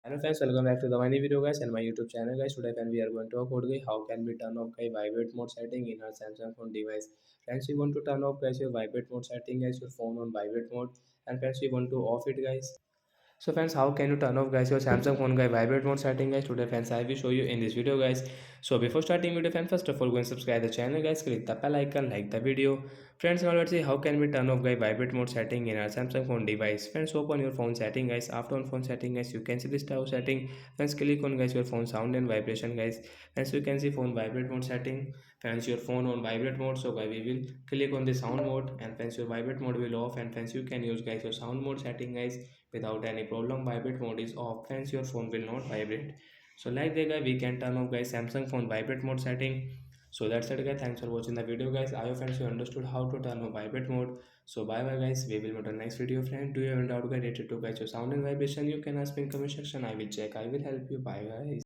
Hello friends, welcome back to the my new video guys and my YouTube channel guys. Today friend, we are going to talk about how can we turn off guys vibrate mode setting in our Samsung phone device. Friends, you want to turn off guys your vibrate mode setting guys your phone on vibrate mode, and friends you want to off it guys. So friends, how can you turn off guys your Samsung phone guys vibrate mode setting guys? Today friends, I will show you in this video guys. So before starting video friends, first of all go and subscribe the channel guys, click the bell icon, like the video. Friends, now let's see how can we turn off guys vibrate mode setting in our Samsung phone device. Friends, open your phone setting guys. After on phone setting guys, you can see this type of setting. Friends, click on guys your phone sound and vibration guys. Friends, you can see phone vibrate mode setting. Friends, your phone on vibrate mode, so guys we will click on the sound mode, and friends your vibrate mode will off, and friends you can use guys your sound mode setting guys without any problem. Vibrate mode is off, friends your phone will not vibrate. So like that guy we can turn off guys Samsung phone vibrate mode setting. So that's it guys, thanks for watching the video guys. I hope friends you understood how to turn off vibrate mode. So bye bye guys, we will meet on next video friend. Do you have any doubt guys related to guys your sound and vibration, you can ask me in comment section, I will check, I will help you. Bye guys.